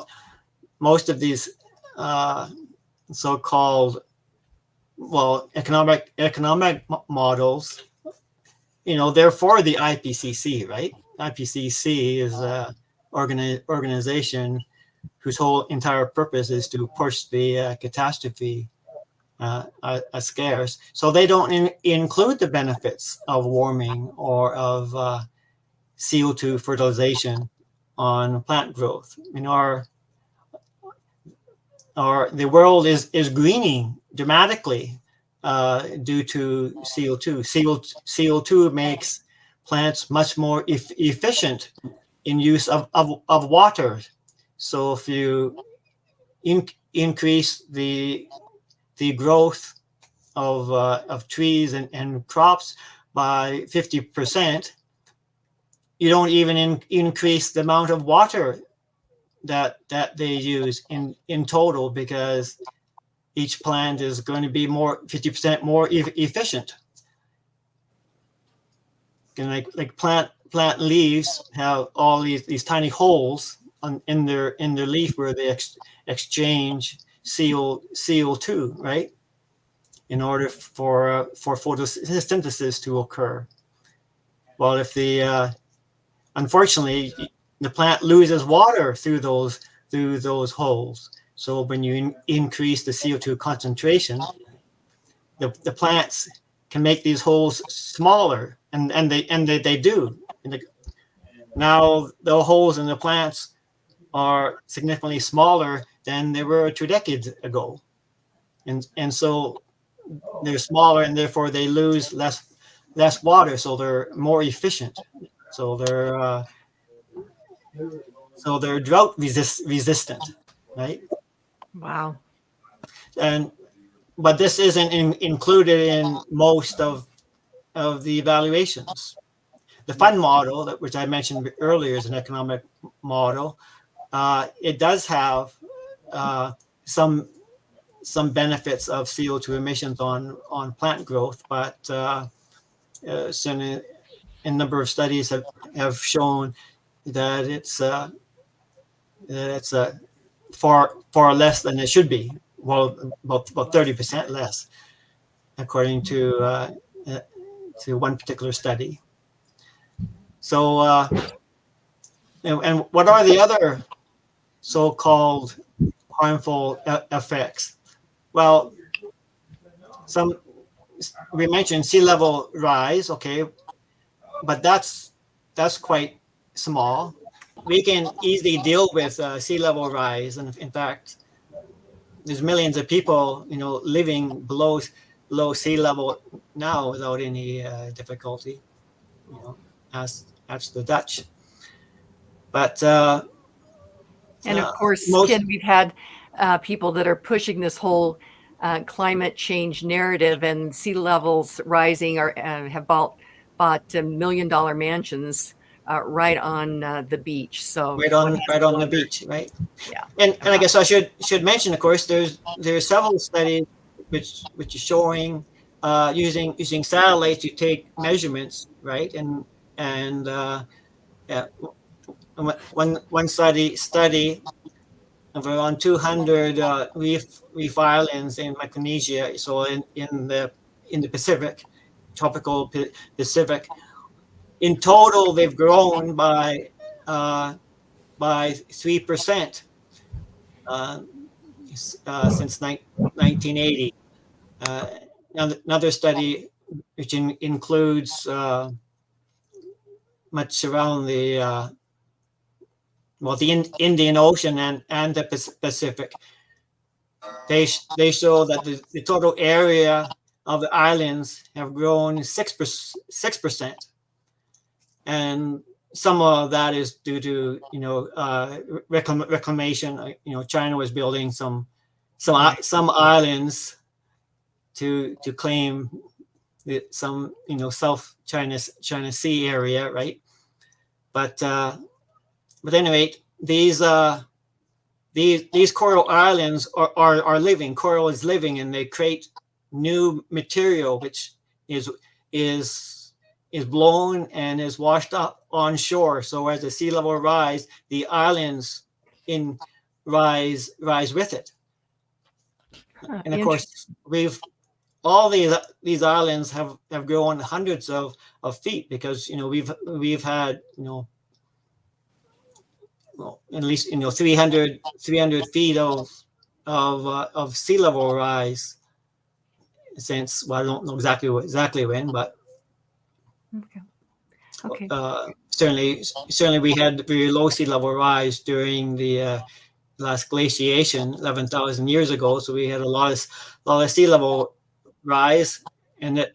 D: most of these so-called economic models, they're for the IPCC, right? IPCC is a organization whose whole entire purpose is to push the catastrophe scares. So they don't include the benefits of warming or of CO2 fertilization on plant growth. The world is greening dramatically due to CO2. CO2 makes plants much more efficient in use of water. So if you increase the growth of trees and crops by 50%, you don't even increase the amount of water that they use in total, because each plant is going to be 50% more efficient. And like plant leaves have all these tiny holes in their leaf where they exchange CO2, right? In order for photosynthesis to occur. Well, if unfortunately the plant loses water through those holes. So when you increase the CO2 concentration, the plants can make these holes smaller, and they do. Now the holes in the plants are significantly smaller than they were 2 decades ago, and so they're smaller, and therefore they lose less water, so they're more efficient. So they're drought resistant, right?
A: Wow.
D: But this isn't included in most of the evaluations. The fund model, which I mentioned earlier, is an economic model. It does have some benefits of CO2 emissions on plant growth, but a number of studies have shown that it's far less than it should be. Well, about 30% less, according to one particular study. So, and what are the other so-called harmful effects? Well, we mentioned sea level rise, okay, but that's quite small. We can easily deal with sea level rise, and in fact, there's millions of people, living below sea level now without any difficulty. As the Dutch. But
A: and of course, Ken, we've had people that are pushing this whole climate change narrative, and sea levels rising have bought $1 million mansions right on the beach. So
D: right on the beach, right?
A: Yeah.
D: And I guess I should mention, of course, there's several studies which are showing using satellites to take measurements, right? And one study of around 200 reef islands in Micronesia, so in the Pacific, tropical Pacific. In total, they've grown by 3% since 1980. Another study which includes much around the Indian Ocean and the Pacific. They show that the total area of the islands have grown 6%, and some of that is due to reclamation. China was building some islands to claim some South China Sea area, right? But anyway, these coral islands are living. Coral is living, and they create new material, which is blown and is washed up on shore. So as the sea level rise, the islands rise with it. And of course, all these islands have grown hundreds of feet, because we've had at least 300 feet of sea level rise since, well, I don't know exactly when, but
A: Okay.
D: Certainly we had very low sea level rise during the last glaciation 11,000 years ago. So we had a lot of sea level rise, and that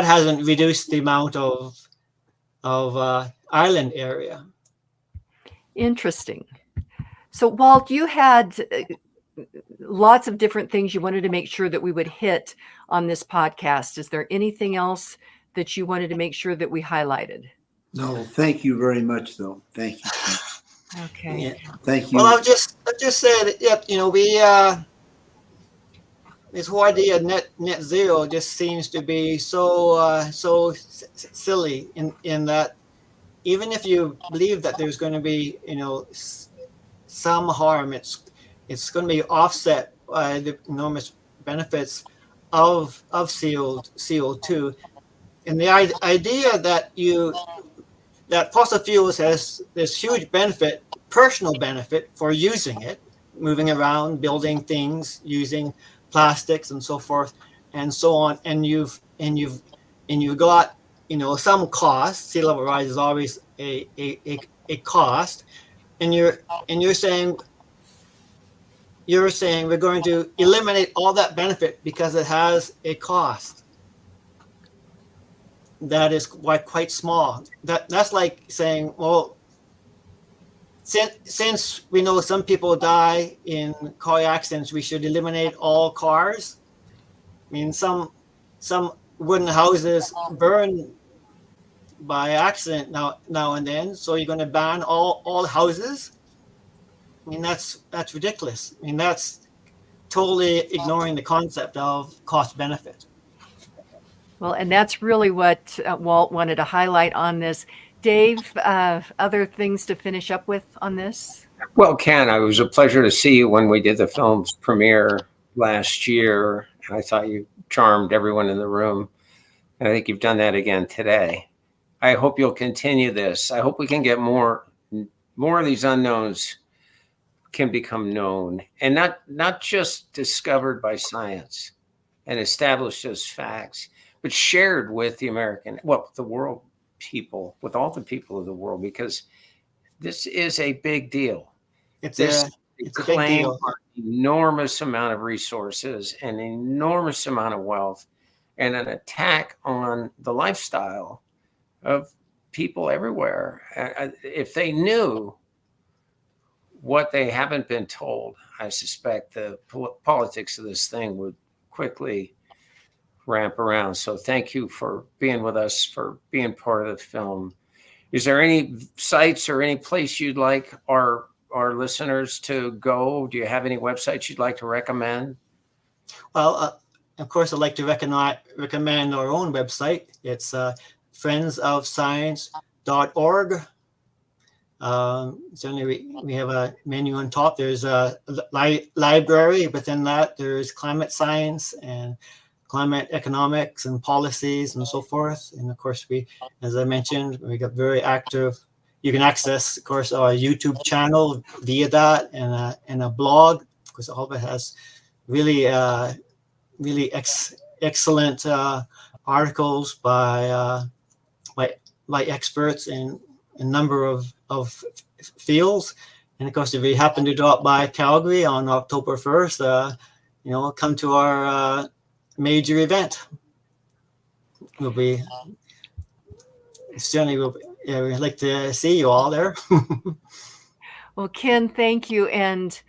D: hasn't reduced the amount of island area.
A: Interesting. So Walt, you had lots of different things you wanted to make sure that we would hit on this podcast. Is there anything else that you wanted to make sure that we highlighted?
B: No, thank you very much, though. Thank you.
A: Okay.
B: Yeah. Thank you.
D: Well, I've just said, we this whole idea of net zero just seems to be so silly in that, even if you believe that there's going to be some harm, it's going to be offset by the enormous benefits of CO2, and the idea that fossil fuels has this huge benefit, personal benefit for using it, moving around, building things, using plastics and so forth and so on, and you've got some cost. Sea level rise is always a cost, and you're saying we're going to eliminate all that benefit because it has a cost that is quite small. That's like saying, well, since we know some people die in car accidents, we should eliminate all cars. I mean, some wooden houses burn by accident now and then, so you're going to ban all houses? I mean, that's ridiculous. I mean, that's totally ignoring the concept of cost benefit.
A: Well, and that's really what Walt wanted to highlight on this. Dave, other things to finish up with on this?
C: Well, Ken, it was a pleasure to see you when we did the film's premiere last year. I thought you charmed everyone in the room. And I think you've done that again today. I hope you'll continue this. I hope we can get more of these unknowns can become known, and not just discovered by science and established as facts, but shared with the world people, with all the people of the world, because this is a big deal.
D: It's a big deal.
C: Enormous amount of resources, an enormous amount of wealth, and an attack on the lifestyle of people everywhere. If they knew what they haven't been told, I suspect the politics of this thing would quickly ramp around. So thank you for being with us, for being part of the film. Is there any sites or any place you'd like our listeners to go? Do you have any websites you'd like to recommend?
D: Well, of course, I'd like to recommend our own website. It's friendsofscience.org. Certainly we have a menu on top. There's a library. Within that, there's climate science and climate economics and policies and so forth. And of course, as I mentioned, we got very active. You can access, of course, our YouTube channel via that, and a blog. Of course, all of it has really excellent articles by experts in a number of fields. And of course, if you happen to drop by Calgary on October 1st, come to our major event. We'd like to see you all there.
A: Well, Ken, thank you. And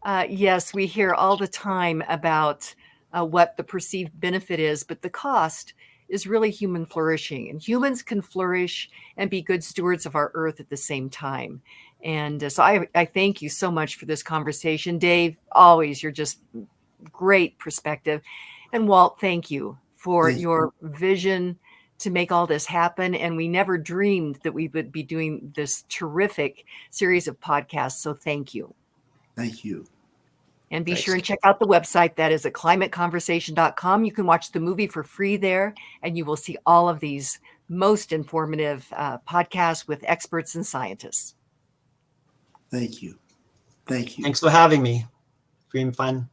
A: yes, we hear all the time about what the perceived benefit is, but the cost is really human flourishing. And humans can flourish and be good stewards of our earth at the same time. And so I thank you so much for this conversation. Dave, always, you're just great perspective. And Walt, thank you for your vision to make all this happen. And we never dreamed that we would be doing this terrific series of podcasts. So thank you.
B: Thank you.
A: And be
C: Thanks.
A: sure and check out the website. That is at climateconversation.com. You can watch the movie for free there, and you will see all of these most informative podcasts with experts and scientists.
B: Thank you. Thank you.
D: Thanks for having me. It's been fun.